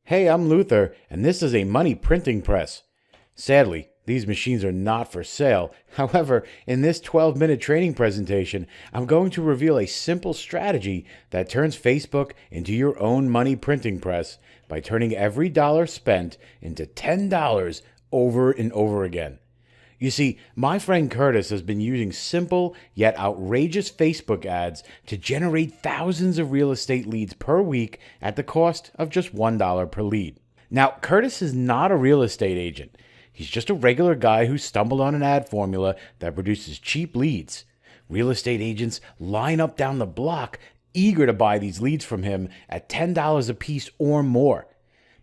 Hey, I'm Luther, and this is a money printing press. Sadly, these machines are not for sale. However, in this 12-minute training presentation, I'm going to reveal a simple strategy that turns Facebook into your own money printing press by turning every dollar spent into $10 over and over again. You see, my friend Curtis has been using simple yet outrageous Facebook ads to generate thousands of real estate leads per week at the cost of just $1 per lead. Now, Curtis is not a real estate agent. He's just a regular guy who stumbled on an ad formula that produces cheap leads. Real estate agents line up down the block, eager to buy these leads from him at $10 a piece or more.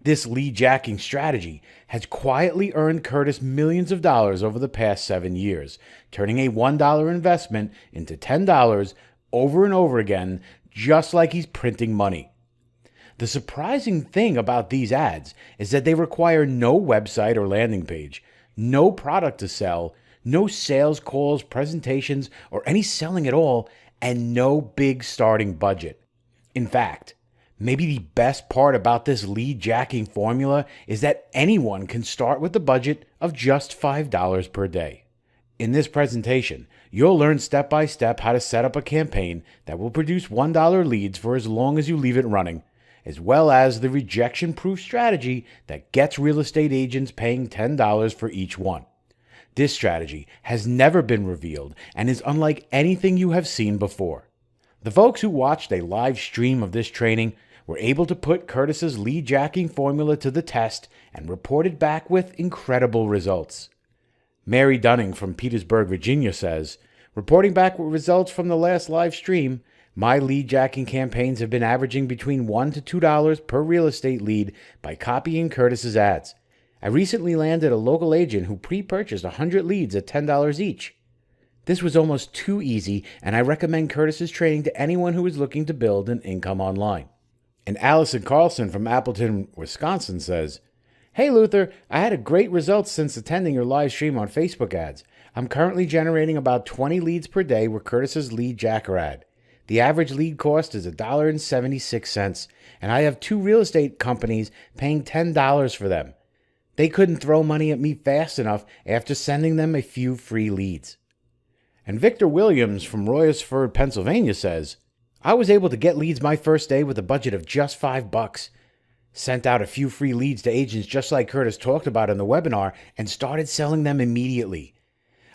This lead jacking strategy has quietly earned Curtis millions of dollars over the past 7 years, turning a $1 investment into $10 over and over again, just like he's printing money. The surprising thing about these ads is that they require no website or landing page, no product to sell, no sales calls, presentations, or any selling at all, and no big starting budget. In fact, maybe the best part about this lead jacking formula is that anyone can start with a budget of just $5 per day. In this presentation, you'll learn step by step how to set up a campaign that will produce $1 leads for as long as you leave it running, as well as the rejection-proof strategy that gets real estate agents paying $10 for each one. This strategy has never been revealed and is unlike anything you have seen before. The folks who watched a live stream of this training were able to put Curtis's lead jacking formula to the test and reported back with incredible results. Mary Dunning from Petersburg, Virginia says, reporting back with results from the last live stream, my lead jacking campaigns have been averaging between $1 to $2 per real estate lead by copying Curtis's ads. I recently landed a local agent who pre-purchased 100 leads at $10 each. This was almost too easy, and I recommend Curtis's training to anyone who is looking to build an income online. And Allison Carlson from Appleton, Wisconsin says, hey Luther, I had a great result since attending your live stream on Facebook ads. I'm currently generating about 20 leads per day with Curtis's lead jacker ad. The average lead cost is $1.76, and I have 2 real estate companies paying $10 for them. They couldn't throw money at me fast enough after sending them a few free leads. And Victor Williams from Royersford, Pennsylvania says, I was able to get leads my first day with a budget of just $5. Sent out a few free leads to agents just like Curtis talked about in the webinar and started selling them immediately.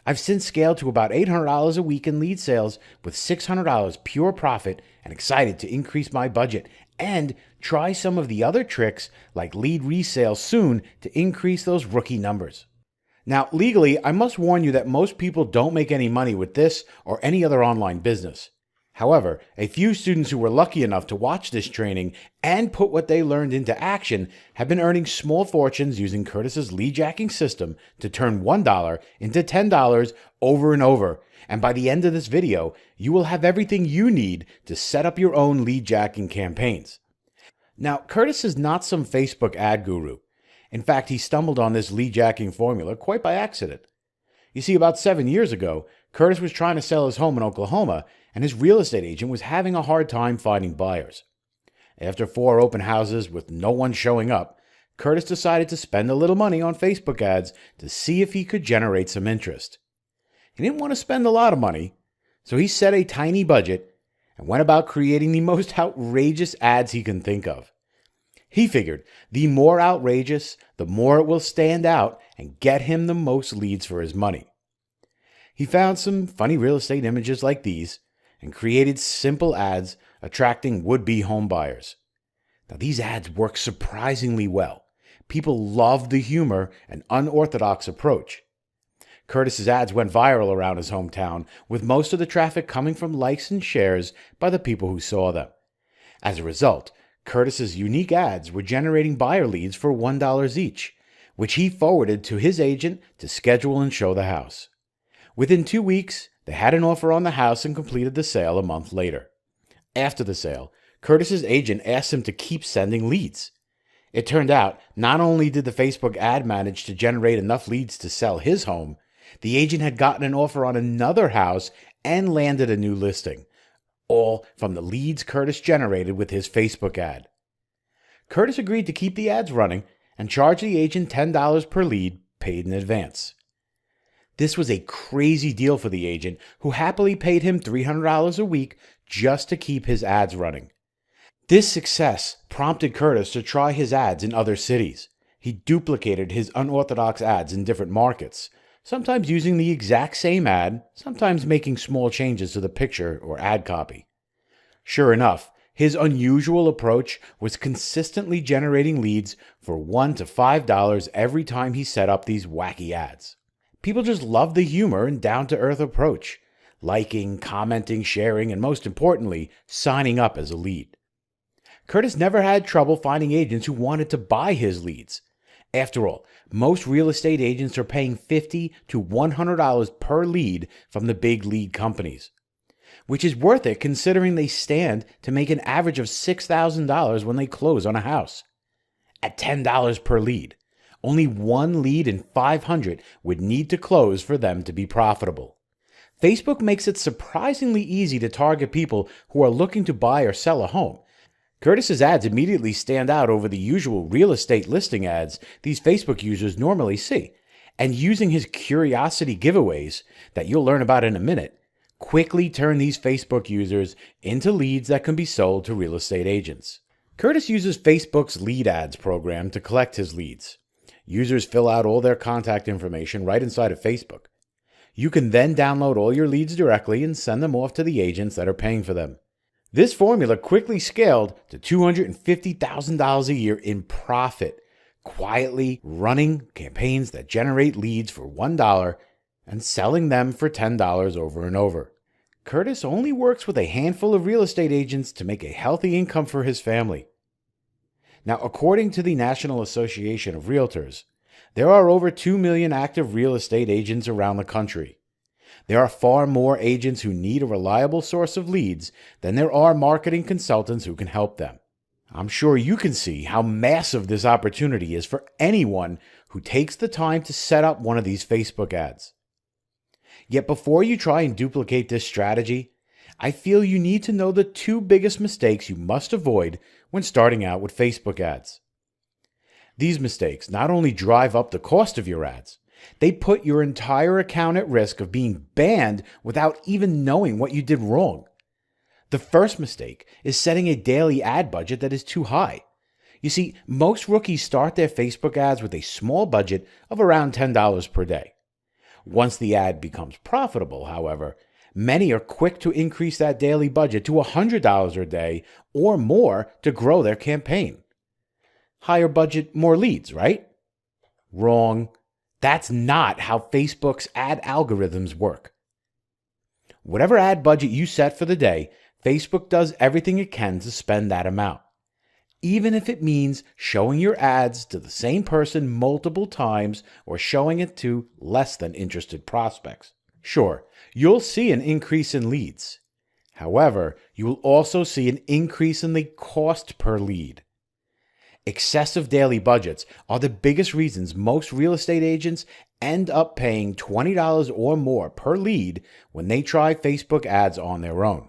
I've since scaled to about $800 a week in lead sales with $600 pure profit and excited to increase my budget and try some of the other tricks like lead resale soon to increase those rookie numbers. Now, legally, I must warn you that most people don't make any money with this or any other online business. However, a few students who were lucky enough to watch this training and put what they learned into action have been earning small fortunes using Curtis's lead jacking system to turn $1 into $10 over and over. And by the end of this video, you will have everything you need to set up your own lead jacking campaigns. Now, Curtis is not some Facebook ad guru. In fact, he stumbled on this lead jacking formula quite by accident. You see, about 7 years ago, Curtis was trying to sell his home in Oklahoma, and his real estate agent was having a hard time finding buyers. After 4 open houses with no one showing up, Curtis decided to spend a little money on Facebook ads to see if he could generate some interest. He didn't want to spend a lot of money, so he set a tiny budget and went about creating the most outrageous ads he can think of. He figured the more outrageous, the more it will stand out and get him the most leads for his money. He found some funny real estate images like these and created simple ads attracting would-be home buyers. Now, these ads work surprisingly well. People love the humor and unorthodox approach. Curtis's ads went viral around his hometown, with most of the traffic coming from likes and shares by the people who saw them. As a result, Curtis's unique ads were generating buyer leads for $1 each, which he forwarded to his agent to schedule and show the house. Within 2 weeks, they had an offer on the house and completed the sale a month later. After the sale, Curtis's agent asked him to keep sending leads. It turned out, not only did the Facebook ad manage to generate enough leads to sell his home, the agent had gotten an offer on another house and landed a new listing, all from the leads Curtis generated with his Facebook ad. Curtis agreed to keep the ads running and charge the agent $10 per lead paid in advance. This was a crazy deal for the agent, who happily paid him $300 a week just to keep his ads running. This success prompted Curtis to try his ads in other cities. He duplicated his unorthodox ads in different markets, sometimes using the exact same ad, sometimes making small changes to the picture or ad copy. Sure enough, his unusual approach was consistently generating leads for $1 to $5 every time he set up these wacky ads. People just loved the humor and down-to-earth approach, liking, commenting, sharing, and most importantly, signing up as a lead. Curtis never had trouble finding agents who wanted to buy his leads. After all, most real estate agents are paying $50 to $100 per lead from the big lead companies, which is worth it considering they stand to make an average of $6,000 when they close on a house. At $10 per lead, only one lead in 500 would need to close for them to be profitable. Facebook makes it surprisingly easy to target people who are looking to buy or sell a home. Curtis's ads immediately stand out over the usual real estate listing ads these Facebook users normally see, and using his curiosity giveaways that you'll learn about in a minute, quickly turn these Facebook users into leads that can be sold to real estate agents. Curtis uses Facebook's lead ads program to collect his leads. Users fill out all their contact information right inside of Facebook. You can then download all your leads directly and send them off to the agents that are paying for them. This formula quickly scaled to $250,000 a year in profit, quietly running campaigns that generate leads for $1 and selling them for $10 over and over. Curtis only works with a handful of real estate agents to make a healthy income for his family. Now, according to the National Association of Realtors, there are over 2 million active real estate agents around the country. There are far more agents who need a reliable source of leads than there are marketing consultants who can help them. I'm sure you can see how massive this opportunity is for anyone who takes the time to set up one of these Facebook ads. Yet before you try and duplicate this strategy, I feel you need to know the two biggest mistakes you must avoid when starting out with Facebook ads. These mistakes not only drive up the cost of your ads, they put your entire account at risk of being banned without even knowing what you did wrong. The first mistake is setting a daily ad budget that is too high. You see, most rookies start their Facebook ads with a small budget of around $10 per day. Once the ad becomes profitable, however, many are quick to increase that daily budget to $100 a day or more to grow their campaign. Higher budget, more leads, right? Wrong. That's not how Facebook's ad algorithms work. Whatever ad budget you set for the day, Facebook does everything it can to spend that amount, even if it means showing your ads to the same person multiple times or showing it to less than interested prospects. Sure, you'll see an increase in leads. However, you will also see an increase in the cost per lead. Excessive daily budgets are the biggest reasons most real estate agents end up paying $20 or more per lead when they try Facebook ads on their own.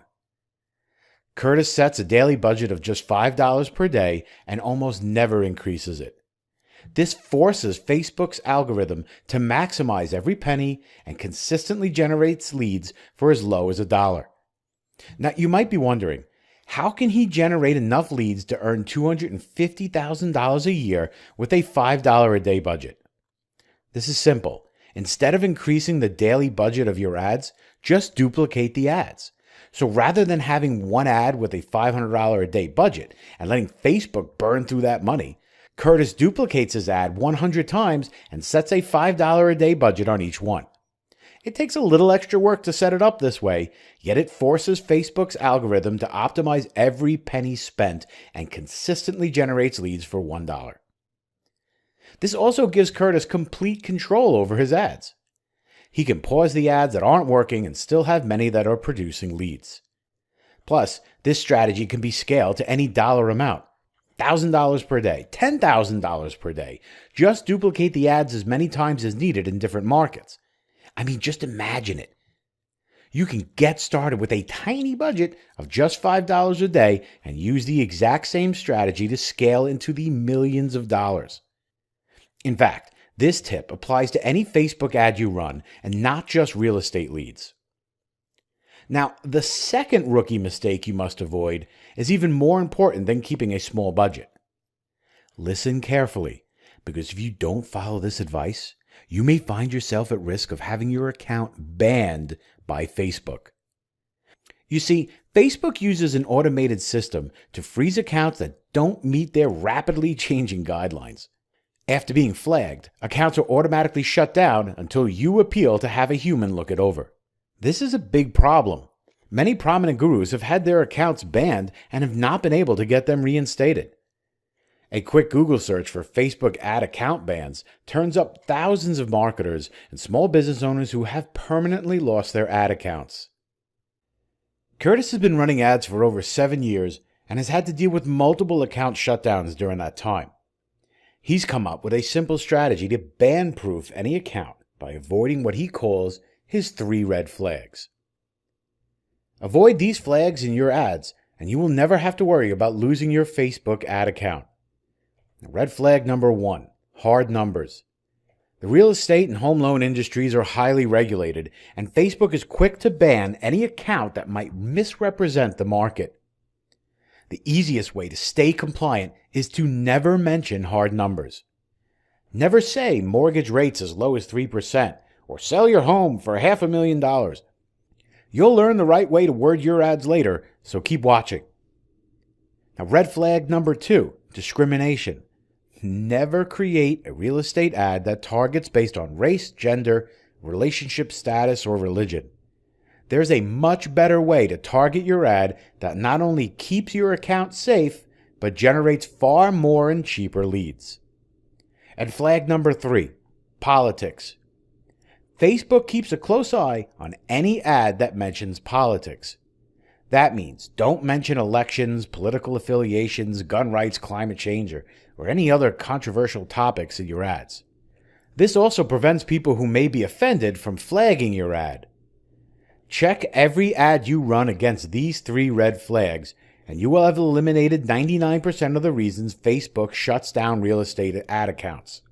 Curtis sets a daily budget of just $5 per day and almost never increases it. This forces Facebook's algorithm to maximize every penny and consistently generates leads for as low as $1. Now, you might be wondering, how can he generate enough leads to earn $250,000 a year with a $5 a day budget? This is simple. Instead of increasing the daily budget of your ads, just duplicate the ads. So rather than having one ad with a $500 a day budget and letting Facebook burn through that money, Curtis duplicates his ad 100 times and sets a $5 a day budget on each one. It takes a little extra work to set it up this way, yet it forces Facebook's algorithm to optimize every penny spent and consistently generates leads for $1. This also gives Curtis complete control over his ads. He can pause the ads that aren't working and still have many that are producing leads. Plus, this strategy can be scaled to any dollar amount. $1,000 per day, $10,000 per day. Just duplicate the ads as many times as needed in different markets. I mean, just imagine it. You can get started with a tiny budget of just $5 a day and use the exact same strategy to scale into the millions of dollars. In fact, this tip applies to any Facebook ad you run and not just real estate leads. Now, the second rookie mistake you must avoid is even more important than keeping a small budget. Listen carefully, because if you don't follow this advice, you may find yourself at risk of having your account banned by Facebook. You see, Facebook uses an automated system to freeze accounts that don't meet their rapidly changing guidelines. After being flagged, accounts are automatically shut down until you appeal to have a human look it over. This is a big problem. Many prominent gurus have had their accounts banned and have not been able to get them reinstated. A quick Google search for Facebook ad account bans turns up thousands of marketers and small business owners who have permanently lost their ad accounts. Curtis has been running ads for over 7 years and has had to deal with multiple account shutdowns during that time. He's come up with a simple strategy to ban-proof any account by avoiding what he calls his 3 red flags. Avoid these flags in your ads, and you will never have to worry about losing your Facebook ad account. Red flag number 1, hard numbers. The real estate and home loan industries are highly regulated, and Facebook is quick to ban any account that might misrepresent the market. The easiest way to stay compliant is to never mention hard numbers. Never say mortgage rates as low as 3% or sell your home for $500,000. You'll learn the right way to word your ads later, so keep watching. Now, red flag number 2, discrimination. Never create a real estate ad that targets based on race, gender, relationship status, or religion. There's a much better way to target your ad that not only keeps your account safe, but generates far more and cheaper leads. And flag number 3, politics. Facebook keeps a close eye on any ad that mentions politics. That means don't mention elections, political affiliations, gun rights, climate change, or any other controversial topics in your ads. This also prevents people who may be offended from flagging your ad. Check every ad you run against these 3 red flags, and you will have eliminated 99% of the reasons Facebook shuts down real estate ad accounts.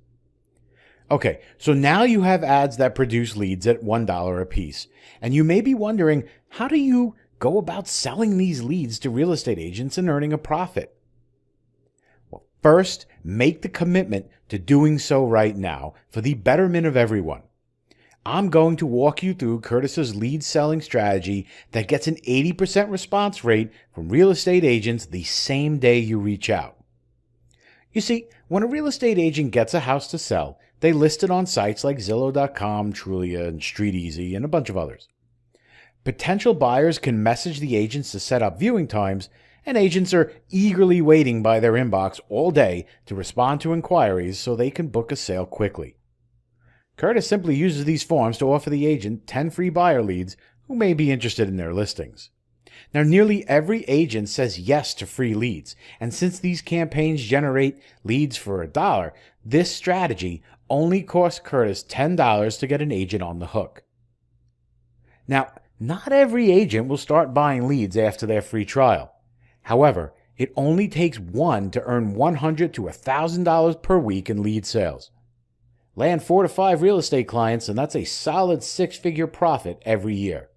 Okay, so now you have ads that produce leads at $1 a piece, and you may be wondering, how do you go about selling these leads to real estate agents and earning a profit? Well, first, make the commitment to doing so right now for the betterment of everyone. I'm going to walk you through Curtis's lead selling strategy that gets an 80% response rate from real estate agents the same day you reach out. You see, when a real estate agent gets a house to sell, they list it on sites like Zillow.com, Trulia, and StreetEasy, and a bunch of others. Potential buyers can message the agents to set up viewing times, and agents are eagerly waiting by their inbox all day to respond to inquiries so they can book a sale quickly. Curtis simply uses these forms to offer the agent 10 free buyer leads who may be interested in their listings. Now, nearly every agent says yes to free leads, and since these campaigns generate leads for $1, this strategy only costs Curtis $10 to get an agent on the hook. Now, not every agent will start buying leads after their free trial. However, it only takes one to earn $100 to $1,000 per week in lead sales. Land 4 to 5 real estate clients, and that's a solid 6-figure profit every year.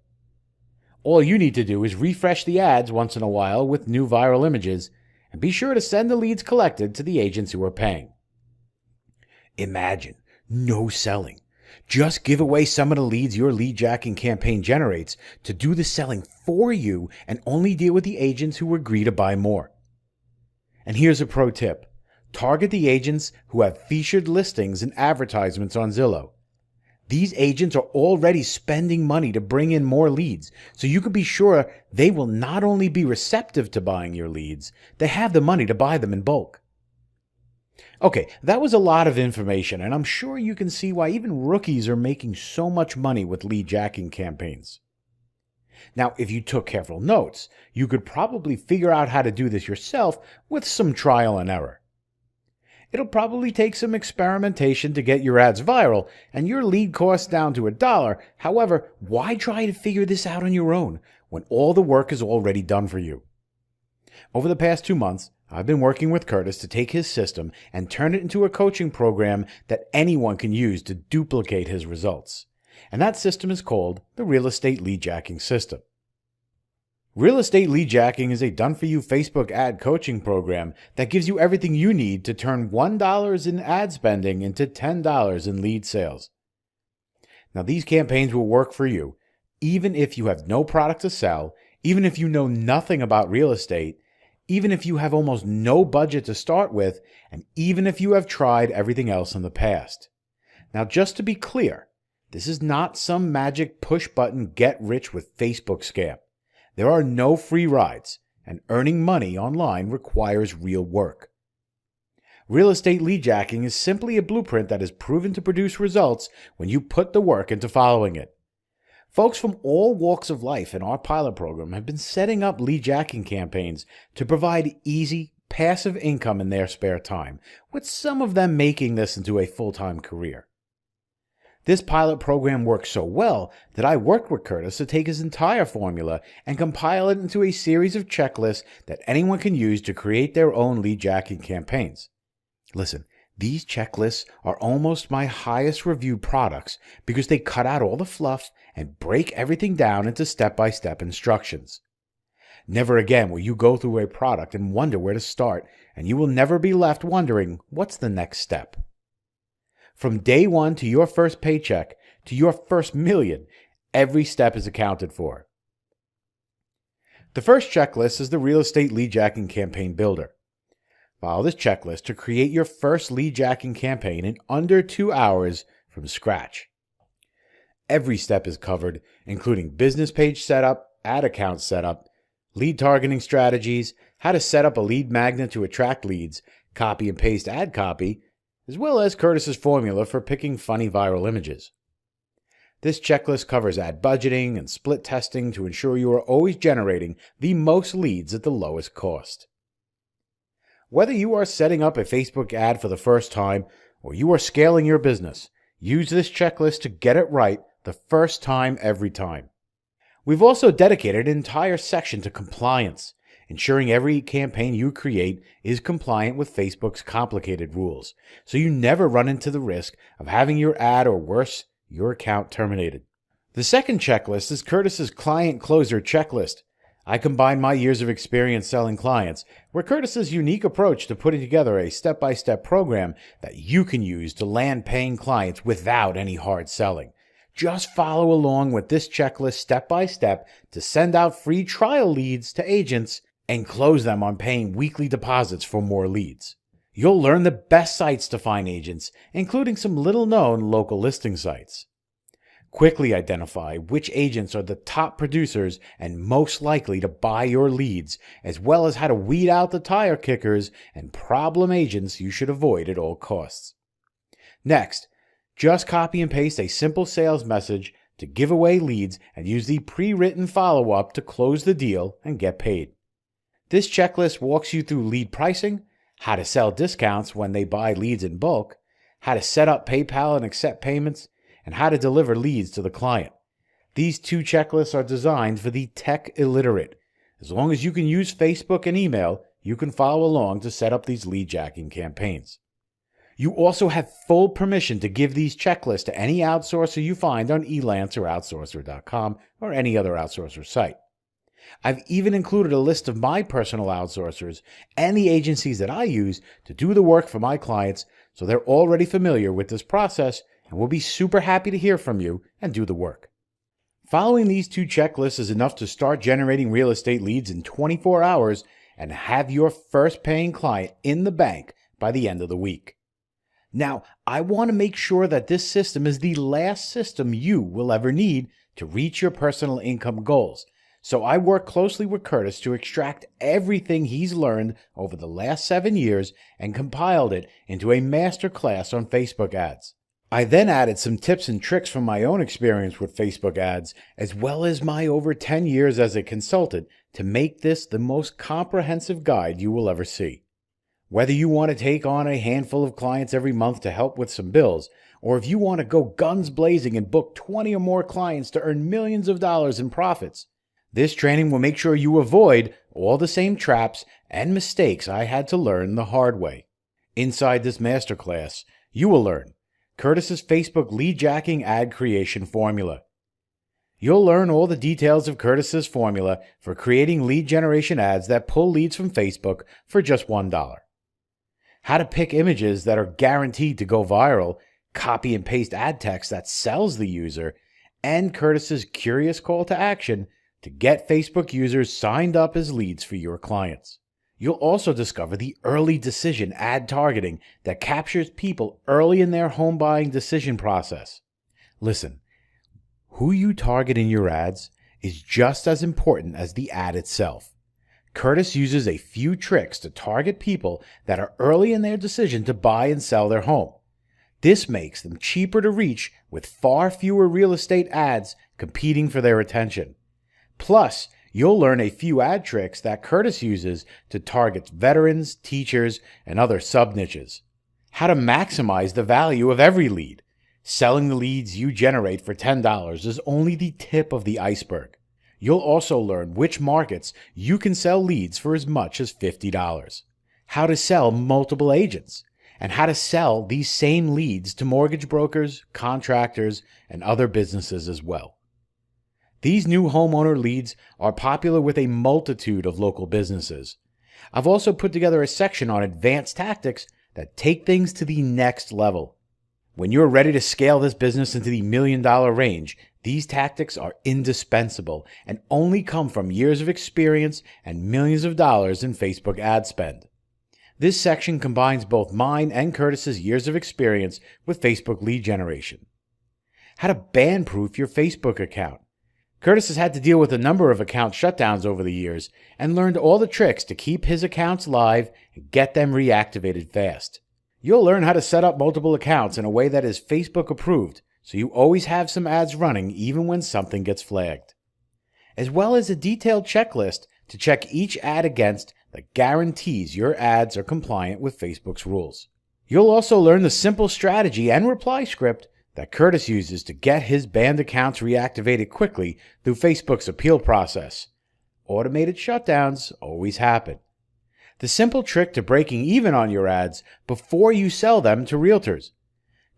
All you need to do is refresh the ads once in a while with new viral images, and be sure to send the leads collected to the agents who are paying. Imagine no selling. Just give away some of the leads your lead jacking campaign generates to do the selling for you and only deal with the agents who agree to buy more. And here's a pro tip. Target the agents who have featured listings and advertisements on Zillow. These agents are already spending money to bring in more leads, so you can be sure they will not only be receptive to buying your leads, they have the money to buy them in bulk. Okay, that was a lot of information, and I'm sure you can see why even rookies are making so much money with lead jacking campaigns. Now, if you took careful notes, you could probably figure out how to do this yourself with some trial and error. It'll probably take some experimentation to get your ads viral and your lead costs down to $1. However, why try to figure this out on your own when all the work is already done for you? Over the past 2 months, I've been working with Curtis to take his system and turn it into a coaching program that anyone can use to duplicate his results. And that system is called the Real Estate Lead Jacking System. Real Estate Lead Jacking is a done-for-you Facebook ad coaching program that gives you everything you need to turn $1 in ad spending into $10 in lead sales. Now, these campaigns will work for you, even if you have no product to sell, even if you know nothing about real estate, even if you have almost no budget to start with, and even if you have tried everything else in the past. Now, just to be clear, this is not some magic push-button get-rich with Facebook scam. There are no free rides, and earning money online requires real work. Real estate lead jacking is simply a blueprint that is proven to produce results when you put the work into following it. Folks from all walks of life in our pilot program have been setting up lead jacking campaigns to provide easy, passive income in their spare time, with some of them making this into a full-time career. This pilot program worked so well that I worked with Curtis to take his entire formula and compile it into a series of checklists that anyone can use to create their own lead jacking campaigns. Listen, these checklists are almost my highest reviewed products because they cut out all the fluff and break everything down into step-by-step instructions. Never again will you go through a product and wonder where to start, and you will never be left wondering, what's the next step? From day one to your first paycheck, to your first million, every step is accounted for. The first checklist is the Real Estate Lead Jacking Campaign Builder. Follow this checklist to create your first lead jacking campaign in under 2 hours from scratch. Every step is covered, including business page setup, ad account setup, lead targeting strategies, how to set up a lead magnet to attract leads, copy and paste ad copy, as well as Curtis's formula for picking funny viral images. This checklist covers ad budgeting and split testing to ensure you are always generating the most leads at the lowest cost. Whether you are setting up a Facebook ad for the first time or you are scaling your business, use this checklist to get it right the first time every time. We've also dedicated an entire section to compliance, ensuring every campaign you create is compliant with Facebook's complicated rules, so you never run into the risk of having your ad or worse, your account terminated. The second checklist is Curtis's Client Closer Checklist. I combine my years of experience selling clients with Curtis's unique approach to putting together a step-by-step program that you can use to land paying clients without any hard selling. Just follow along with this checklist step by step to send out free trial leads to agents and close them on paying weekly deposits for more leads. You'll learn the best sites to find agents, including some little-known local listing sites. Quickly identify which agents are the top producers and most likely to buy your leads, as well as how to weed out the tire kickers and problem agents you should avoid at all costs. Next, just copy and paste a simple sales message to give away leads and use the pre-written follow-up to close the deal and get paid. This checklist walks you through lead pricing, how to sell discounts when they buy leads in bulk, how to set up PayPal and accept payments, and how to deliver leads to the client. These 2 checklists are designed for the tech illiterate. As long as you can use Facebook and email, you can follow along to set up these lead jacking campaigns. You also have full permission to give these checklists to any outsourcer you find on Elance or Outsourcer.com or any other outsourcer site. I've even included a list of my personal outsourcers and the agencies that I use to do the work for my clients, so they're already familiar with this process and will be super happy to hear from you and do the work. Following these 2 checklists is enough to start generating real estate leads in 24 hours and have your first paying client in the bank by the end of the week. Now, I want to make sure that this system is the last system you will ever need to reach your personal income goals. So I work closely with Curtis to extract everything he's learned over the last 7 years and compiled it into a masterclass on Facebook ads. I then added some tips and tricks from my own experience with Facebook ads, as well as my over 10 years as a consultant, to make this the most comprehensive guide you will ever see. Whether you want to take on a handful of clients every month to help with some bills, or if you want to go guns blazing and book 20 or more clients to earn millions of dollars in profits, this training will make sure you avoid all the same traps and mistakes I had to learn the hard way. Inside this masterclass, you will learn Curtis's Facebook lead jacking ad creation formula. You'll learn all the details of Curtis's formula for creating lead generation ads that pull leads from Facebook for just $1. How to pick images that are guaranteed to go viral, copy and paste ad text that sells the user, and Curtis's curious call to action to get Facebook users signed up as leads for your clients. You'll also discover the early decision ad targeting that captures people early in their home buying decision process. Listen, who you target in your ads is just as important as the ad itself. Curtis uses a few tricks to target people that are early in their decision to buy and sell their home. This makes them cheaper to reach with far fewer real estate ads competing for their attention. Plus, you'll learn a few ad tricks that Curtis uses to target veterans, teachers, and other sub-niches. How to maximize the value of every lead. Selling the leads you generate for $10 is only the tip of the iceberg. You'll also learn which markets you can sell leads for as much as $50. How to sell multiple agents, and how to sell these same leads to mortgage brokers, contractors, and other businesses as well. These new homeowner leads are popular with a multitude of local businesses. I've also put together a section on advanced tactics that take things to the next level. When you're ready to scale this business into the $1 million range, these tactics are indispensable and only come from years of experience and millions of dollars in Facebook ad spend. This section combines both mine and Curtis's years of experience with Facebook lead generation. How to ban-proof your Facebook account. Curtis has had to deal with a number of account shutdowns over the years and learned all the tricks to keep his accounts live and get them reactivated fast. You'll learn how to set up multiple accounts in a way that is Facebook approved, so you always have some ads running even when something gets flagged. As well as a detailed checklist to check each ad against that guarantees your ads are compliant with Facebook's rules. You'll also learn the simple strategy and reply script that Curtis uses to get his banned accounts reactivated quickly through Facebook's appeal process. Automated shutdowns always happen. The simple trick to breaking even on your ads before you sell them to realtors.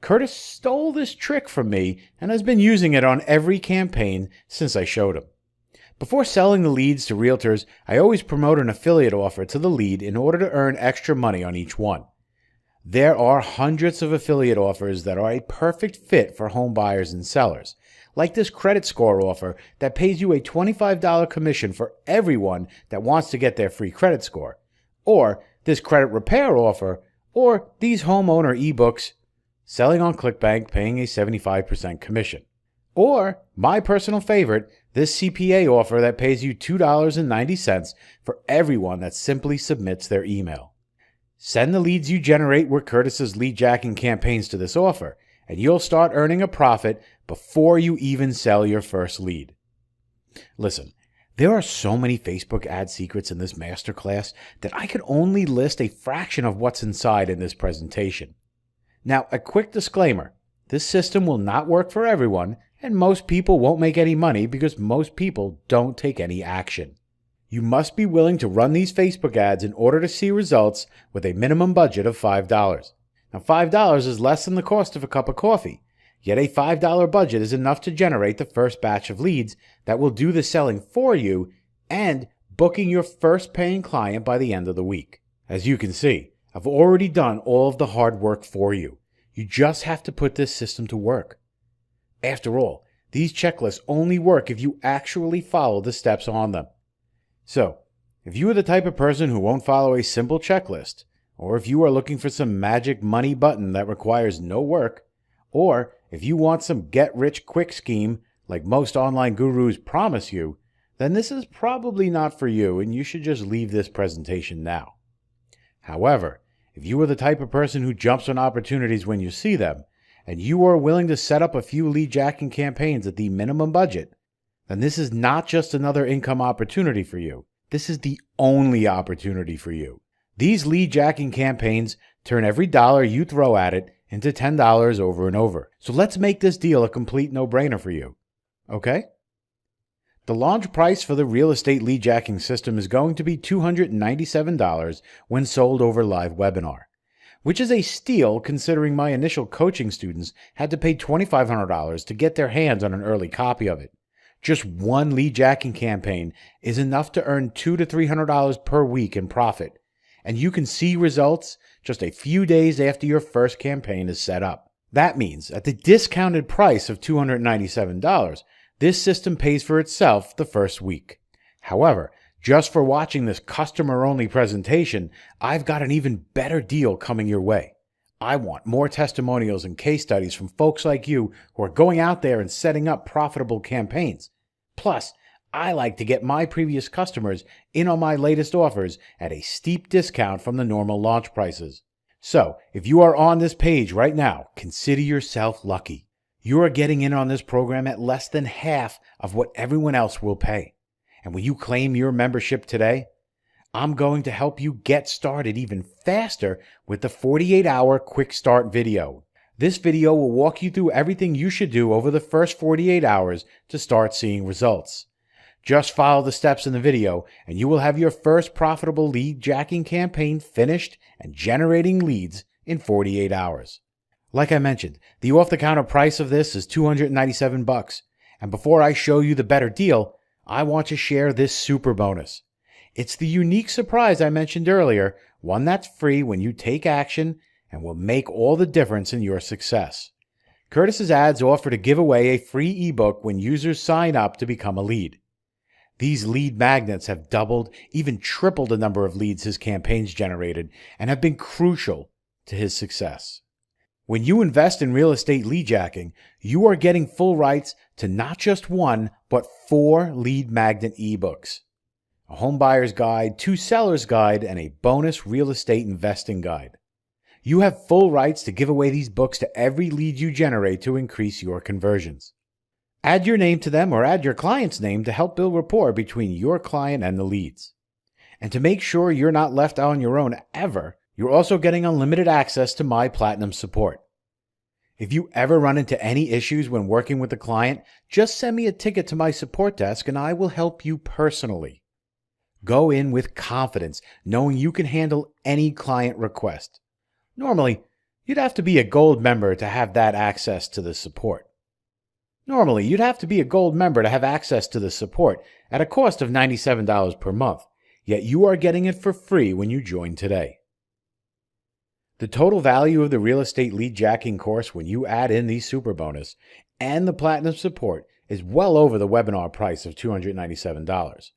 Curtis stole this trick from me and has been using it on every campaign since I showed him. Before selling the leads to realtors, I always promote an affiliate offer to the lead in order to earn extra money on each one. There are hundreds of affiliate offers that are a perfect fit for home buyers and sellers, like this credit score offer that pays you a $25 commission for everyone that wants to get their free credit score, or this credit repair offer, or these homeowner ebooks, selling on ClickBank paying a 75% commission. Or, my personal favorite, this CPA offer that pays you $2.90 for everyone that simply submits their email. Send the leads you generate with Curtis's lead jacking campaigns to this offer, and you'll start earning a profit before you even sell your first lead. Listen, there are so many Facebook ad secrets in this masterclass that I could only list a fraction of what's inside in this presentation. Now, a quick disclaimer. This system will not work for everyone, and most people won't make any money because most people don't take any action. You must be willing to run these Facebook ads in order to see results with a minimum budget of $5. Now, $5 is less than the cost of a cup of coffee, yet a $5 budget is enough to generate the first batch of leads that will do the selling for you and booking your first paying client by the end of the week. As you can see, I've already done all of the hard work for you. You just have to put this system to work. After all, these checklists only work if you actually follow the steps on them. So, if you are the type of person who won't follow a simple checklist, or if you are looking for some magic money button that requires no work, or if you want some get-rich-quick scheme like most online gurus promise you, then this is probably not for you and you should just leave this presentation now. However, if you are the type of person who jumps on opportunities when you see them, and you are willing to set up a few lead jacking campaigns at the minimum budget, then this is not just another income opportunity for you. This is the only opportunity for you. These lead jacking campaigns turn every dollar you throw at it into $10 over and over. So let's make this deal a complete no-brainer for you. Okay? The launch price for the real estate lead jacking system is going to be $297 when sold over live webinar, which is a steal considering my initial coaching students had to pay $2,500 to get their hands on an early copy of it. Just one lead jacking campaign is enough to earn $200 to $300 per week in profit, and you can see results just a few days after your first campaign is set up. That means at the discounted price of $297, this system pays for itself the first week. However, just for watching this customer-only presentation, I've got an even better deal coming your way. I want more testimonials and case studies from folks like you who are going out there and setting up profitable campaigns. Plus, I like to get my previous customers in on my latest offers at a steep discount from the normal launch prices. So, if you are on this page right now, consider yourself lucky. You are getting in on this program at less than half of what everyone else will pay. And when you claim your membership today, I'm going to help you get started even faster with the 48-hour quick start video. This video will walk you through everything you should do over the first 48 hours to start seeing results. Just follow the steps in the video and you will have your first profitable lead jacking campaign finished and generating leads in 48 hours. Like I mentioned, the off-the-counter price of this is $297. And before I show you the better deal, I want to share this super bonus. It's the unique surprise I mentioned earlier, one that's free when you take action and will make all the difference in your success. Curtis's ads offer to give away a free ebook when users sign up to become a lead. These lead magnets have doubled, even tripled the number of leads his campaigns generated and have been crucial to his success. When you invest in real estate lead jacking, you are getting full rights to not just one, but 4 lead magnet ebooks. A home buyer's guide, 2 seller's guide, and a bonus real estate investing guide. You have full rights to give away these books to every lead you generate to increase your conversions. Add your name to them or add your client's name to help build rapport between your client and the leads. And to make sure you're not left on your own ever, you're also getting unlimited access to my Platinum support. If you ever run into any issues when working with a client, just send me a ticket to my support desk and I will help you personally. Go in with confidence, knowing you can handle any client request. Normally, you'd have to be a gold member to have that access to the support. At a cost of $97 per month, yet you are getting it for free when you join today. The total value of the real estate lead jacking course when you add in the super bonus and the Platinum support is well over the webinar price of $297.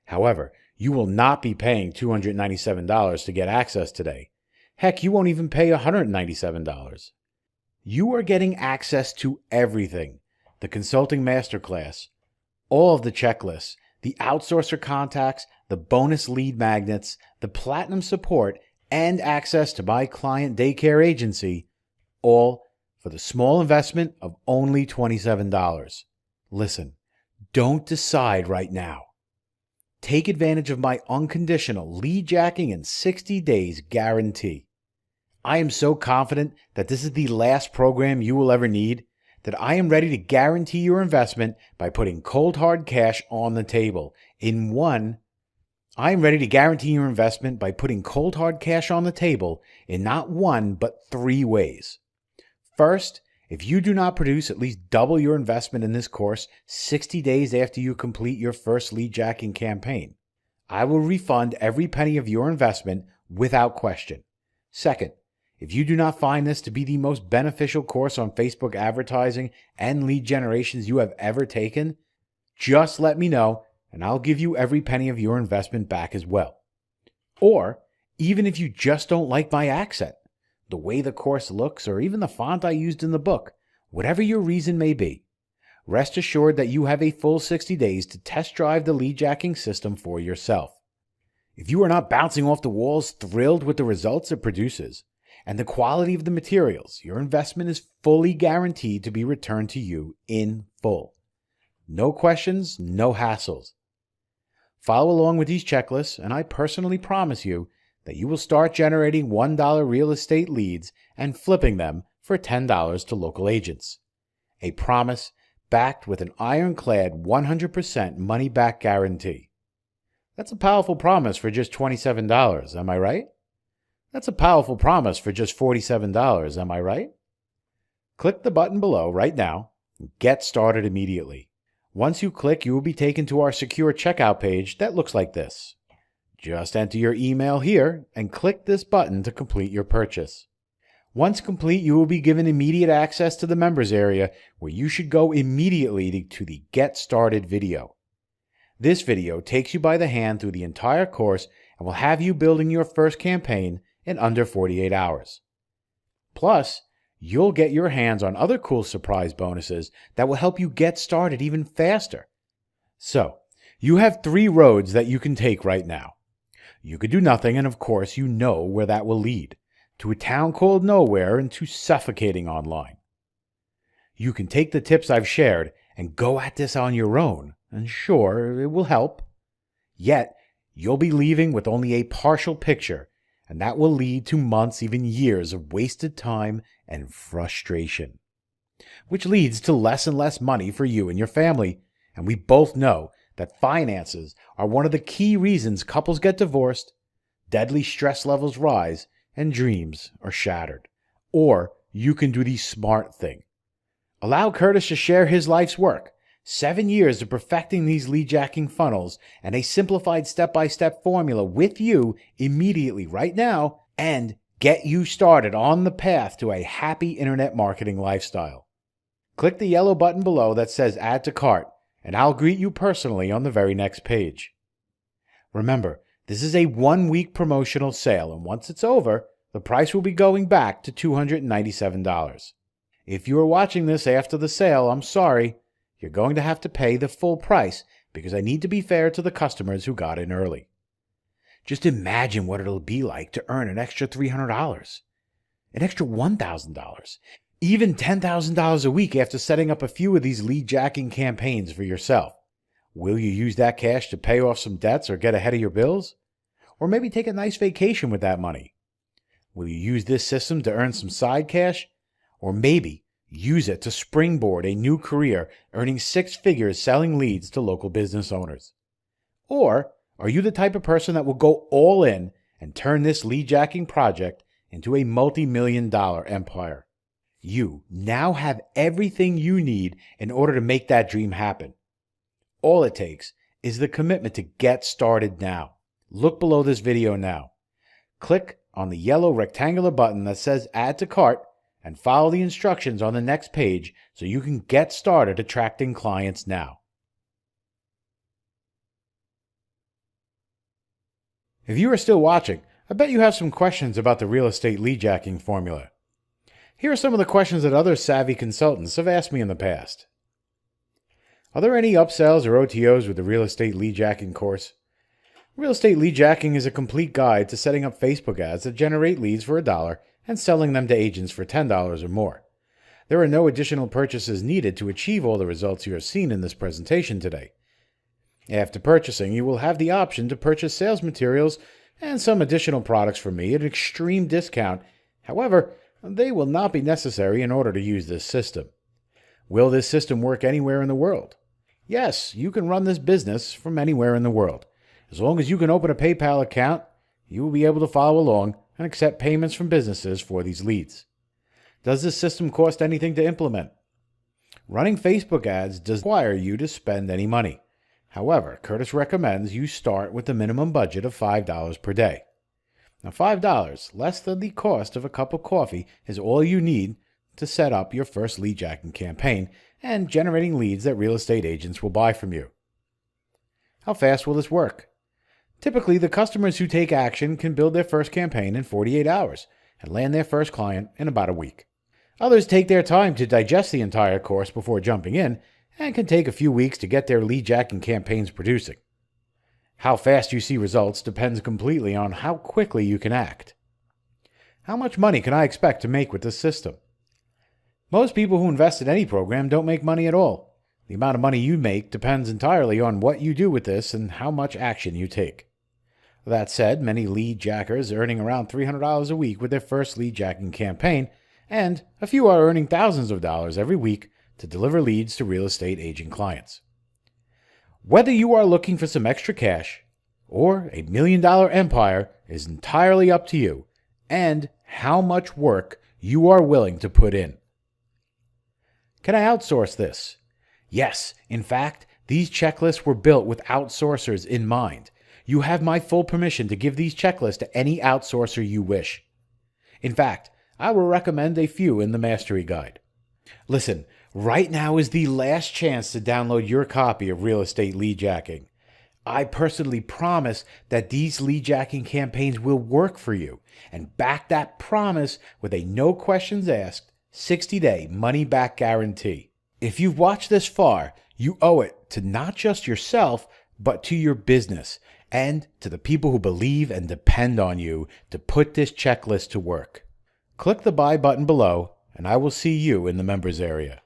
However, you will not be paying $297 to get access today. Heck, you won't even pay $197. You are getting access to everything: the consulting masterclass, all of the checklists, the outsourcer contacts, the bonus lead magnets, the Platinum support, and access to my client daycare agency, all for the small investment of only $27. Listen, don't decide right now. Take advantage of my unconditional lead jacking in 60 days guarantee. I am so confident that this is the last program you will ever need that I am ready to guarantee your investment by putting cold hard cash on the table in not one, but 3 ways. First, if you do not produce at least double your investment in this course 60 days after you complete your first lead jacking campaign, I will refund every penny of your investment without question. Second, if you do not find this to be the most beneficial course on Facebook advertising and lead generations you have ever taken, just let me know and I'll give you every penny of your investment back as well. Or, even if you just don't like my accent, the way the course looks, or even the font I used in the book, whatever your reason may be, rest assured that you have a full 60 days to test drive the lead jacking system for yourself. If you are not bouncing off the walls thrilled with the results it produces and the quality of the materials, your investment is fully guaranteed to be returned to you in full. No questions, no hassles. Follow along with these checklists, and I personally promise you that you will start generating $1 real estate leads and flipping them for $10 to local agents. A promise backed with an ironclad 100% money-back guarantee. That's a powerful promise for just $27, am I right? That's a powerful promise for just $47, am I right? Click the button below right now and get started immediately. Once you click, you will be taken to our secure checkout page that looks like this. Just enter your email here and click this button to complete your purchase. Once complete, you will be given immediate access to the members area where you should go immediately to the Get Started video. This video takes you by the hand through the entire course and will have you building your first campaign in under 48 hours. Plus, you'll get your hands on other cool surprise bonuses that will help you get started even faster. So, you have 3 roads that you can take right now. You could do nothing, and of course you know where that will lead. To a town called nowhere and to suffocating online. You can take the tips I've shared and go at this on your own, and sure, it will help. Yet, you'll be leaving with only a partial picture, and that will lead to months, even years of wasted time and frustration. Which leads to less and less money for you and your family, and we both know that finances are one of the key reasons couples get divorced, deadly stress levels rise, and dreams are shattered. Or you can do the smart thing. Allow Curtis to share his life's work, 7 years of perfecting these lead-jacking funnels, and a simplified step-by-step formula with you immediately right now, and get you started on the path to a happy internet marketing lifestyle. Click the yellow button below that says Add to Cart, and I'll greet you personally on the very next page. Remember, this is a 1-week promotional sale, and once it's over, the price will be going back to $297. If you are watching this after the sale, I'm sorry. You're going to have to pay the full price because I need to be fair to the customers who got in early. Just imagine what it'll be like to earn an extra $300, an extra $1,000, even $10,000 a week after setting up a few of these lead-jacking campaigns for yourself. Will you use that cash to pay off some debts or get ahead of your bills? Or maybe take a nice vacation with that money? Will you use this system to earn some side cash? Or maybe use it to springboard a new career earning 6 figures selling leads to local business owners? Or are you the type of person that will go all in and turn this lead-jacking project into a multi-million-dollar empire? You now have everything you need in order to make that dream happen. All it takes is the commitment to get started now. Look below this video now. Click on the yellow rectangular button that says Add to Cart and follow the instructions on the next page so you can get started attracting clients now. If you are still watching, I bet you have some questions about the real estate lead-jacking formula. Here are some of the questions that other savvy consultants have asked me in the past. Are there any upsells or OTOs with the real estate lead-jacking course? Real estate lead-jacking is a complete guide to setting up Facebook ads that generate leads for $1 and selling them to agents for $10 or more. There are no additional purchases needed to achieve all the results you have seen in this presentation today. After purchasing, you will have the option to purchase sales materials and some additional products from me at an extreme discount. However, they will not be necessary in order to use this system. Will this system work anywhere in the world? Yes, you can run this business from anywhere in the world. As long as you can open a PayPal account, you will be able to follow along and accept payments from businesses for these leads. Does this system cost anything to implement? Running Facebook ads does not require you to spend any money. However, Curtis recommends you start with a minimum budget of $5 per day. Now, $5, less than the cost of a cup of coffee, is all you need to set up your first lead-jacking campaign and generating leads that real estate agents will buy from you. How fast will this work? Typically, the customers who take action can build their first campaign in 48 hours and land their first client in about a week. Others take their time to digest the entire course before jumping in and can take a few weeks to get their lead-jacking campaigns producing. How fast you see results depends completely on how quickly you can act. How much money can I expect to make with this system? Most people who invest in any program don't make money at all. The amount of money you make depends entirely on what you do with this and how much action you take. That said, many lead jackers are earning around $300 a week with their first lead jacking campaign, and a few are earning thousands of dollars every week to deliver leads to real estate agent clients. Whether you are looking for some extra cash or a $1 million empire is entirely up to you and how much work you are willing to put in. Can I outsource this? Yes, in fact, these checklists were built with outsourcers in mind. You have my full permission to give these checklists to any outsourcer you wish. In fact, I will recommend a few in the Mastery Guide. Listen, right now is the last chance to download your copy of Real Estate Lead Jacking. I personally promise that these lead jacking campaigns will work for you and back that promise with a no questions asked 60-day money-back guarantee. If you've watched this far, you owe it to not just yourself, but to your business and to the people who believe and depend on you to put this checklist to work. Click the buy button below, and I will see you in the members area.